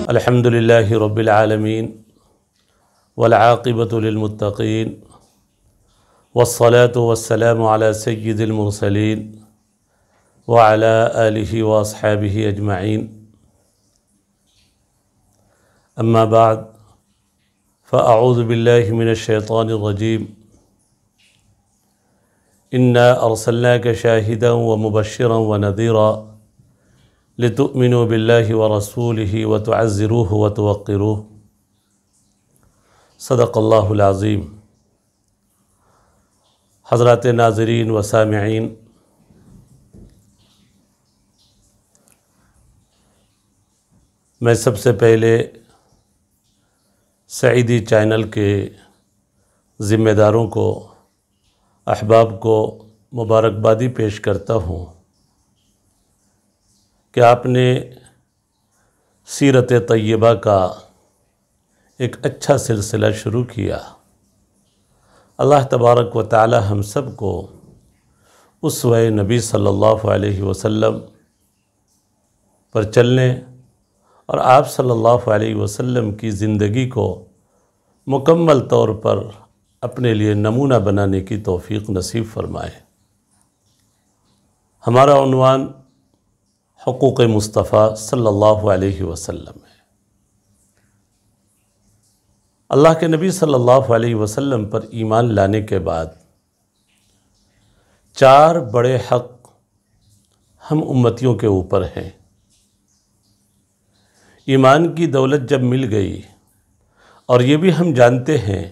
الحمدللہ رب العالمین والعاقبۃ للمتقین والصلاة والسلام علی سید المرسلین وعلی آلہ واصحابہ اجمعین اما بعد فاعوذ باللہ من الشیطان الرجیم انا ارسلناک شاہدا ومبشرا ونذیرا لتؤمنوا باللہ ورسولہ وتعزروہ وتوقروہ صدق اللہ العظیم۔ حضرات ناظرین و سامعین، میں سب سے پہلے سعیدی چینل کے ذمہ داروں کو، احباب کو مبارکبادی پیش کرتا ہوں کہ آپ نے سیرت طیبہ کا ایک اچھا سلسلہ شروع کیا۔ اللہ تبارک و تعالی ہم سب کو اسوہ نبی صلی اللہ علیہ وسلم پر چلنے اور آپ صلی اللہ علیہ وسلم کی زندگی کو مکمل طور پر اپنے لیے نمونہ بنانے کی توفیق نصیب فرمائے۔ ہمارا عنوان حقوق مصطفیٰ صلی اللہ علیہ وسلم ہے۔ اللہ کے نبی صلی اللہ علیہ وسلم پر ایمان لانے کے بعد 4 بڑے حق ہم امتیوں کے اوپر ہیں۔ ایمان کی دولت جب مل گئی، اور یہ بھی ہم جانتے ہیں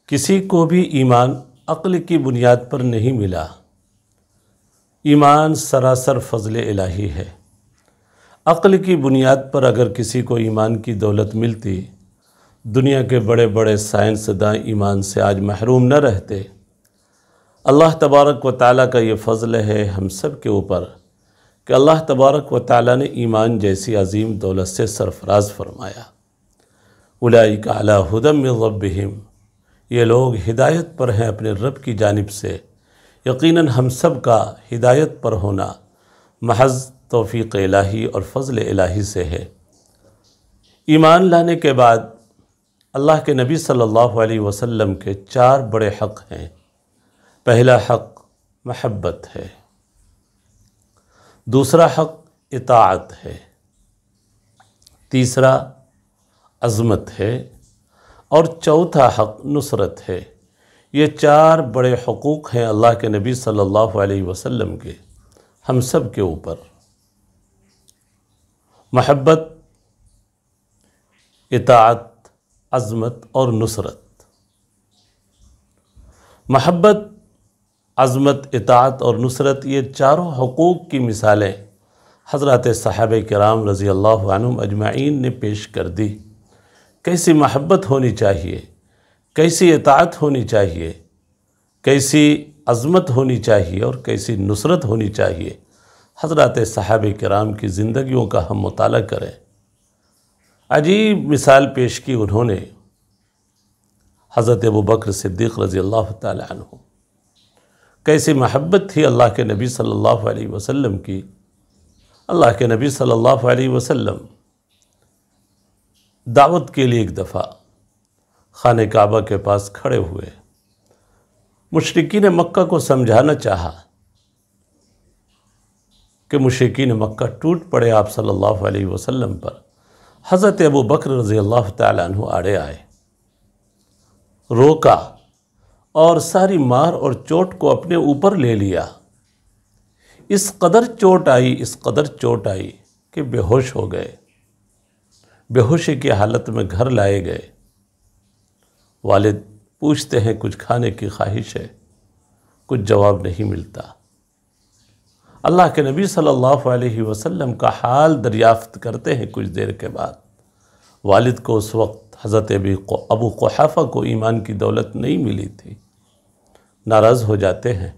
کسی کو بھی ایمان عقل کی بنیاد پر نہیں ملا، ایمان سراسر فضل الہی ہے۔ عقل کی بنیاد پر اگر کسی کو ایمان کی دولت ملتی، دنیا کے بڑے بڑے سائنسداں ایمان سے آج محروم نہ رہتے۔ اللہ تبارک و تعالیٰ کا یہ فضل ہے ہم سب کے اوپر کہ اللہ تبارک و تعالیٰ نے ایمان جیسی عظیم دولت سے سرفراز فرمایا۔ اولئک علی ھدی من ربہم، یہ لوگ ہدایت پر ہیں اپنے رب کی جانب سے۔ یقیناً ہم سب کا ہدایت پر ہونا محض توفیق الہی اور فضل الہی سے ہے۔ ایمان لانے کے بعد اللہ کے نبی صلی اللہ علیہ وسلم کے 4 بڑے حق ہیں۔ پہلا حق محبت ہے، دوسرا حق اطاعت ہے، تیسرا عظمت ہے، اور چوتھا حق نصرت ہے۔ یہ 4 بڑے حقوق ہیں اللہ کے نبی صلی اللہ علیہ وسلم کے ہم سب کے اوپر۔ محبت، اطاعت، عظمت اور نصرت۔ محبت، عظمت، اطاعت اور نصرت، یہ چاروں حقوق کی مثالیں حضرات صحابہ کرام رضی اللہ عنہم اجمعین نے پیش کر دی۔ کیسی محبت ہونی چاہیے، کیسی اطاعت ہونی چاہیے، کیسی عظمت ہونی چاہیے اور کیسی نصرت ہونی چاہیے، حضرات صحابہ کرام کی زندگیوں کا ہم مطالعہ کریں۔ عجیب مثال پیش کی انہوں نے حضرت ابوبکر صدیق رضی اللہ تعالی عنہ۔ کیسی محبت تھی اللہ کے نبی صلی اللہ علیہ وسلم کی۔ اللہ کے نبی صلی اللہ علیہ وسلم دعوت کے لیے ایک دفعہ خانہ کعبہ کے پاس کھڑے ہوئے، مشرکین مکہ کو سمجھانا چاہا کہ مشرکین مکہ ٹوٹ پڑے آپ صلی اللہ علیہ وسلم پر۔ حضرت ابوبکر رضی اللہ تعالی عنہ آڑے آئے، روکا اور ساری مار اور چوٹ کو اپنے اوپر لے لیا۔ اس قدر چوٹ آئی کہ بے ہوش ہو گئے۔ بے ہوشی کی حالت میں گھر لائے گئے۔ والد پوچھتے ہیں کچھ کھانے کی خواہش ہے، کچھ جواب نہیں ملتا۔ اللہ کے نبی صلی اللہ علیہ وسلم کا حال دریافت کرتے ہیں کچھ دیر کے بعد۔ والد کو اس وقت حضرت ابو قحافہ کو ایمان کی دولت نہیں ملی تھی۔ ناراض ہو جاتے ہیں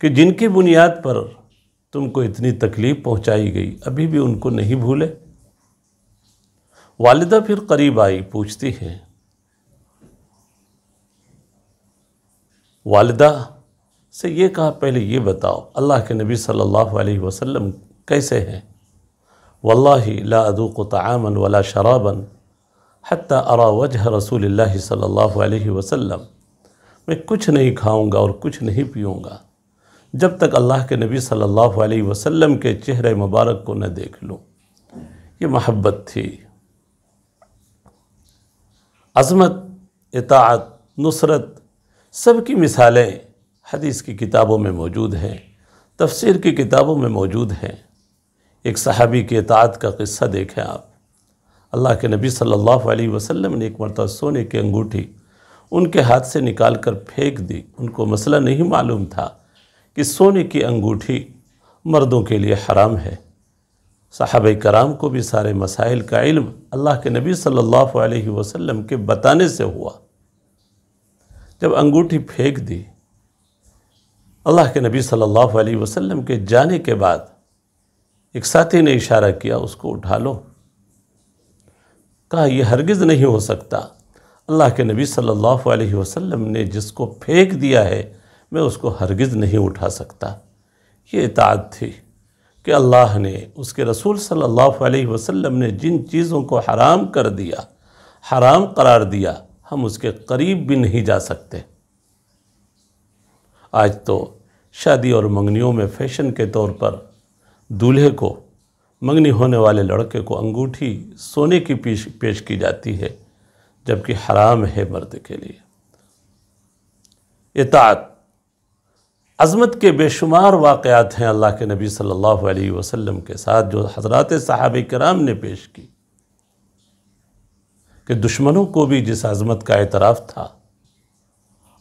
کہ جن کی بنیاد پر تم کو اتنی تکلیف پہنچائی گئی ابھی بھی ان کو نہیں بھولے۔ والدہ پھر قریب آئی، پوچھتی ہیں والدہ سے یہ کہا پہلے یہ بتاؤ اللہ کے نبی صلی اللہ علیہ وسلم کیسے ہیں؟ واللہ لا اذوق طعاما ولا شرابا حتی ارى وجہ رسول اللہ صلی اللہ علیہ وسلم، میں کچھ نہیں کھاؤں گا اور کچھ نہیں پیوں گا جب تک اللہ کے نبی صلی اللہ علیہ وسلم کے چہرے مبارک کو نہ دیکھ لوں۔ یہ محبت تھی، عظمت، اطاعت، نصرت، سب کی مثالیں حدیث کی کتابوں میں موجود ہیں، تفسیر کی کتابوں میں موجود ہیں۔ ایک صحابی کی اطاعت کا قصہ دیکھیں آپ۔ اللہ کے نبی صلی اللہ علیہ وسلم نے ایک مرتبہ سونے کی انگوٹھی ان کے ہاتھ سے نکال کر پھینک دی۔ ان کو مسئلہ نہیں معلوم تھا کہ سونے کی انگوٹھی مردوں کے لیے حرام ہے۔ صحابہ کرام کو بھی سارے مسائل کا علم اللہ کے نبی صلی اللہ علیہ وسلم کے بتانے سے ہوا۔ جب انگوٹھی پھینک دی، اللہ کے نبی صلی اللہ علیہ وسلم کے جانے کے بعد ایک ساتھی نے اشارہ کیا، اس کو اٹھا لو۔ کہا یہ ہرگز نہیں ہو سکتا، اللہ کے نبی صلی اللہ علیہ وسلم نے جس کو پھینک دیا ہے میں اس کو ہرگز نہیں اٹھا سکتا۔ یہ اطاعت تھی کہ اللہ نے، اس کے رسول صلی اللہ علیہ وسلم نے جن چیزوں کو حرام کر دیا، حرام قرار دیا، ہم اس کے قریب بھی نہیں جا سکتے۔ آج تو شادی اور منگنیوں میں فیشن کے طور پر دولہے کو، منگنی ہونے والے لڑکے کو انگوٹھی سونے کی پیش کی جاتی ہے، جبکہ حرام ہے مرد کے لیے۔ اطاعت، عظمت کے بے شمار واقعات ہیں اللہ کے نبی صلی اللہ علیہ وسلم کے ساتھ جو حضرات صحابہ کرام نے پیش کی، کہ دشمنوں کو بھی جس عظمت کا اعتراف تھا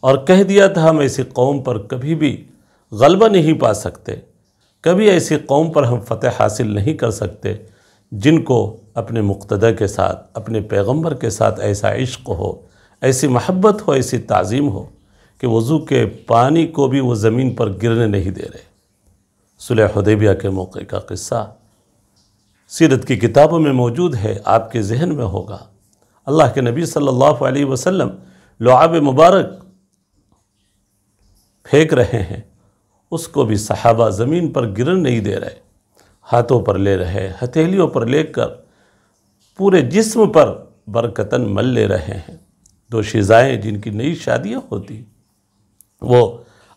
اور کہہ دیا تھا ہم ایسی قوم پر کبھی بھی غلبہ نہیں پا سکتے، کبھی ایسی قوم پر ہم فتح حاصل نہیں کر سکتے جن کو اپنے مقتدی کے ساتھ، اپنے پیغمبر کے ساتھ ایسا عشق ہو، ایسی محبت ہو، ایسی تعظیم ہو کہ وضو کے پانی کو بھی وہ زمین پر گرنے نہیں دے رہے۔ صلح حدیبیہ کے موقع کا قصہ سیرت کی کتابوں میں موجود ہے، آپ کے ذہن میں ہوگا۔ اللہ کے نبی صلی اللہ علیہ وسلم لعاب مبارک پھینک رہے ہیں، اس کو بھی صحابہ زمین پر گرن نہیں دے رہے، ہاتھوں پر لے رہے، ہتھیلیوں پر لے کر پورے جسم پر برکتاً مل لے رہے ہیں۔ دو شیزائیں جن کی نئی شادیاں ہوتی، وہ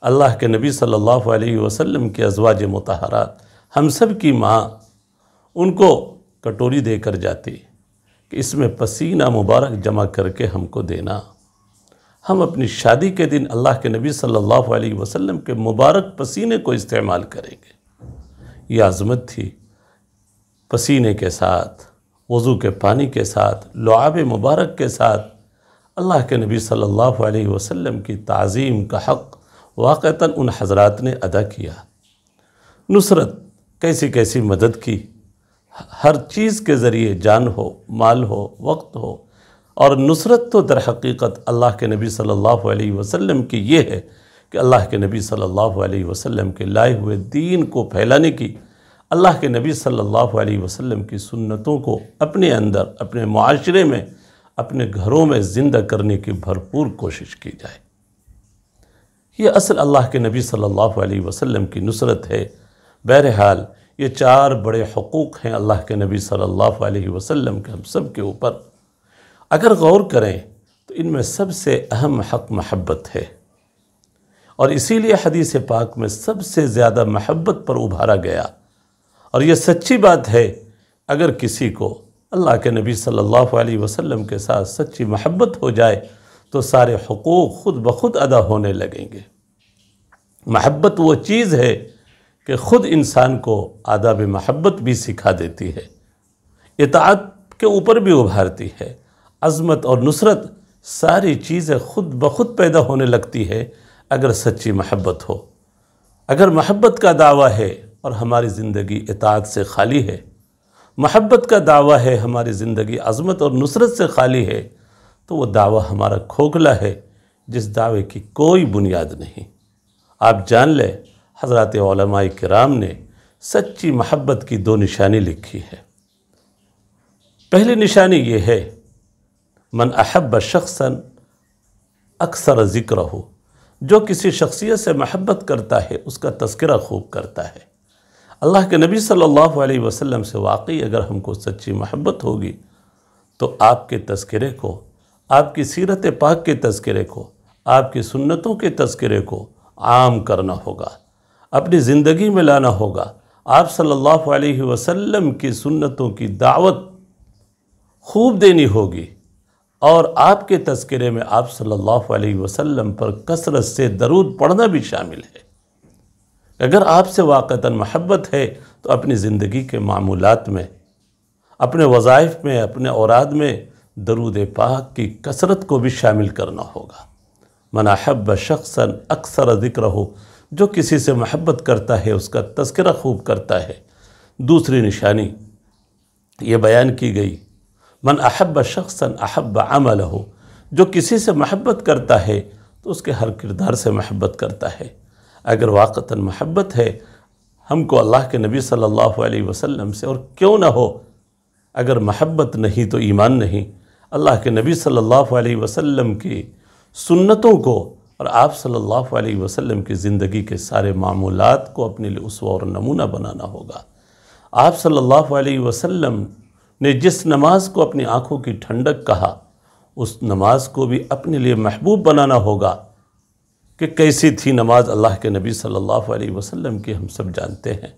اللہ کے نبی صلی اللہ علیہ وسلم کے ازواج مطہرات، ہم سب کی ماں، ان کو کٹوری دے کر جاتی کہ اس میں پسینہ مبارک جمع کر کے ہم کو دینا، ہم اپنی شادی کے دن اللہ کے نبی صلی اللہ علیہ وسلم کے مبارک پسینے کو استعمال کریں گے۔ یہ عظمت تھی، پسینے کے ساتھ، وضو کے پانی کے ساتھ، لعاب مبارک کے ساتھ اللہ کے نبی صلی اللہ علیہ وسلم کی تعظیم کا حق واقعتاً ان حضرات نے ادا کیا۔ نصرت، کیسی کیسی مدد کی، ہر چیز کے ذریعے، جان ہو، مال ہو، وقت ہو، اور نصرت تو در حقیقت اللہ کے نبی صلی اللہ علیہ وسلم کی یہ ہے کہ اللہ کے نبی صلی اللہ علیہ وسلم کے لائے ہوئے دین کو پھیلانے کی، اللہ کے نبی صلی اللہ علیہ وسلم کی سنتوں کو اپنے اندر، اپنے معاشرے میں، اپنے گھروں میں زندہ کرنے کی بھرپور کوشش کی جائے۔ یہ اصل اللہ کے نبی صلی اللہ علیہ وسلم کی نصرت ہے۔ بہرحال یہ چار بڑے حقوق ہیں اللہ کے نبی صلی اللہ علیہ وسلم کے ہم سب کے اوپر۔ اگر غور کریں تو ان میں سب سے اہم حق محبت ہے، اور اسی لیے حدیث پاک میں سب سے زیادہ محبت پر ابھارا گیا۔ اور یہ سچی بات ہے، اگر کسی کو اللہ کے نبی صلی اللہ علیہ وسلم کے ساتھ سچی محبت ہو جائے تو سارے حقوق خود بخود ادا ہونے لگیں گے۔ محبت وہ چیز ہے کہ خود انسان کو آداب محبت بھی سکھا دیتی ہے، اطاعت کے اوپر بھی ابھارتی ہے، عظمت اور نصرت ساری چیزیں خود بخود پیدا ہونے لگتی ہے اگر سچی محبت ہو۔ اگر محبت کا دعویٰ ہے اور ہماری زندگی اطاعت سے خالی ہے، محبت کا دعویٰ ہے ہماری زندگی عظمت اور نصرت سے خالی ہے، تو وہ دعویٰ ہمارا کھوکھلا ہے، جس دعوے کی کوئی بنیاد نہیں۔ آپ جان لیں، حضرات علماء کرام نے سچی محبت کی دو نشانی لکھی ہے۔ پہلی نشانی یہ ہے، من احب شخصا اکثر ذکرہ، جو کسی شخصیت سے محبت کرتا ہے اس کا تذکرہ خوب کرتا ہے۔ اللہ کے نبی صلی اللہ علیہ وسلم سے واقعی اگر ہم کو سچی محبت ہوگی تو آپ کے تذکرے کو، آپ کی سیرت پاک کے تذکرے کو، آپ کی سنتوں کے تذکرے کو عام کرنا ہوگا، اپنی زندگی میں لانا ہوگا۔ آپ صلی اللہ علیہ وسلم کی سنتوں کی دعوت خوب دینی ہوگی، اور آپ کے تذکرے میں آپ صلی اللہ علیہ وسلم پر کثرت سے درود پڑھنا بھی شامل ہے۔ اگر آپ سے واقعتاً محبت ہے تو اپنی زندگی کے معمولات میں، اپنے وظائف میں، اپنے اوراد میں درود پاک کی کثرت کو بھی شامل کرنا ہوگا۔ من احب شخصا اکثر ذکرہ، جو کسی سے محبت کرتا ہے اس کا تذکرہ خوب کرتا ہے۔ دوسری نشانی یہ بیان کی گئی، من احب شخصا احب عملہ، جو کسی سے محبت کرتا ہے تو اس کے ہر کردار سے محبت کرتا ہے۔ اگر واقعتاً محبت ہے ہم کو اللہ کے نبی صلی اللہ علیہ وسلم سے، اور کیوں نہ ہو، اگر محبت نہیں تو ایمان نہیں۔ اللہ کے نبی صلی اللہ علیہ وسلم کی سنتوں کو اور آپ صلی اللہ علیہ وسلم کی زندگی کے سارے معمولات کو اپنے لیے اسوہ اور نمونہ بنانا ہوگا۔ آپ صلی اللہ علیہ وسلم نے جس نماز کو اپنی آنکھوں کی ٹھنڈک کہا، اس نماز کو بھی اپنے لیے محبوب بنانا ہوگا کہ کیسی تھی نماز اللہ کے نبی صلی اللہ علیہ وسلم کی ہم سب جانتے ہیں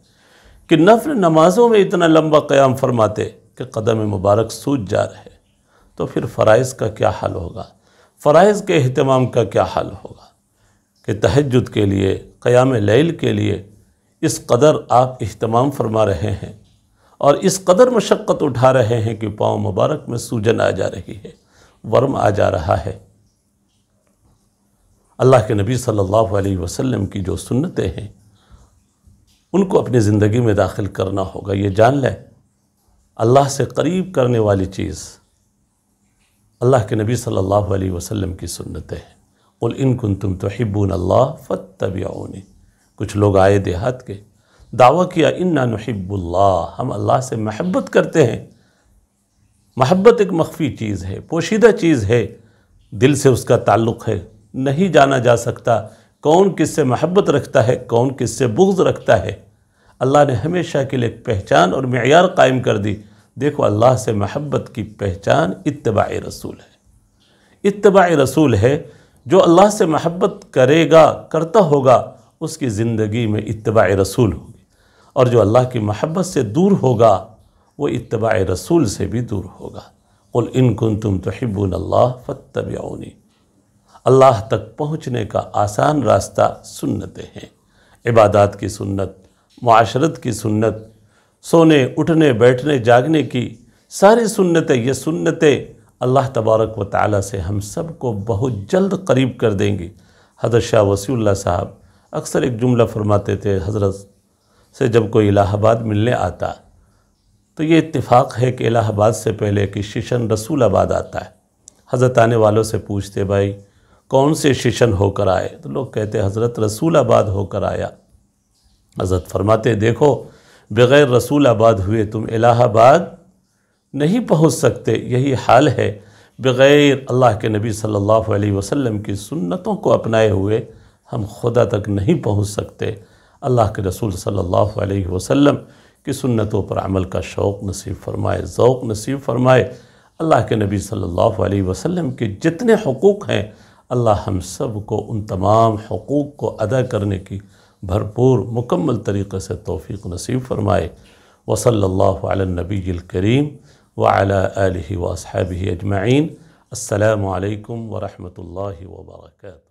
کہ نفل نمازوں میں اتنا لمبا قیام فرماتے کہ قدم مبارک سوج جا رہے، تو پھر فرائض کا کیا حال ہوگا، فرائض کے اہتمام کا کیا حال ہوگا کہ تہجد کے لیے، قیام لیل کے لیے اس قدر آپ اہتمام فرما رہے ہیں اور اس قدر مشقت اٹھا رہے ہیں کہ پاؤں مبارک میں سوجن آ جا رہی ہے، ورم آ جا رہا ہے۔ اللہ کے نبی صلی اللہ علیہ وسلم کی جو سنتیں ہیں ان کو اپنی زندگی میں داخل کرنا ہوگا۔ یہ جان لیں اللہ سے قریب کرنے والی چیز اللہ کے نبی صلی اللہ علیہ وسلم کی سنتیں ہیں۔ قُلْ إِن كُنتُمْ تُحِبُّونَ اللَّهَ فَاتَّبِعُونِ۔ کچھ لوگ آئے دیہات کے، دعویٰ کیا اِنَّا نُحِبُّ اللَّهَ، ہم اللہ سے محبت کرتے ہیں۔ محبت ایک مخفی چیز ہے، پوشیدہ چیز ہے، دل سے اس کا تعلق ہے، نہیں جانا جا سکتا کون کس سے محبت رکھتا ہے، کون کس سے بغض رکھتا ہے۔ اللہ نے ہمیشہ کے لیے ایک پہچان اور معیار قائم کر دی۔ دیکھو اللہ سے محبت کی پہچان اتباع رسول ہے۔ اتباع رسول ہے، جو اللہ سے محبت کرے گا، کرتا ہوگا، اس کی زندگی میں اتباع رسول ہوگی، اور جو اللہ کی محبت سے دور ہوگا وہ اتباع رسول سے بھی دور ہوگا۔ قُلْ إِن كُنتُمْ تُحِبُّونَ اللَّهَ فَاتَّبِعُونِ۔ اللہ تک پہنچنے کا آسان راستہ سنتیں ہیں، عبادات کی سنت، معاشرت کی سنت، سونے اٹھنے بیٹھنے جاگنے کی ساری سنتیں، یہ سنتیں اللہ تبارک و تعالیٰ سے ہم سب کو بہت جلد قریب کر دیں گی۔ حضرت شاہ وسیع اللہ صاحب اکثر ایک جملہ فرماتے تھے، حضرت سے جب کوئی الہ آباد ملنے آتا تو یہ اتفاق ہے کہ الہ آباد سے پہلے کہ ششن رسول آباد آتا ہے۔ حضرت آنے والوں سے پوچھتے بھائی کون سے ششن ہو کر آئے، تو لوگ کہتے حضرت رسول آباد ہو کر آیا۔ حضرت فرماتے دیکھو بغیر رسول آباد ہوئے تم الہ آباد نہیں پہنچ سکتے، یہی حال ہے بغیر اللہ کے نبی صلی اللہ علیہ وسلم کی سنتوں کو اپنائے ہوئے ہم خدا تک نہیں پہنچ سکتے۔ اللہ کے رسول صلی اللہ علیہ وسلم کی سنتوں پر عمل کا شوق نصیب فرمائے، ذوق نصیب فرمائے۔ اللہ کے نبی صلی اللہ علیہ وسلم کے جتنے حقوق ہیں اللہ ہم سب کو ان تمام حقوق کو ادا کرنے کی بھرپور مکمل طریقے سے توفیق نصیب فرمائے۔ وصلی اللہ علی النبی الکریم وعلی آلہ واصحابہ اجمعین۔ السلام علیکم ورحمۃ اللہ وبرکاتہ۔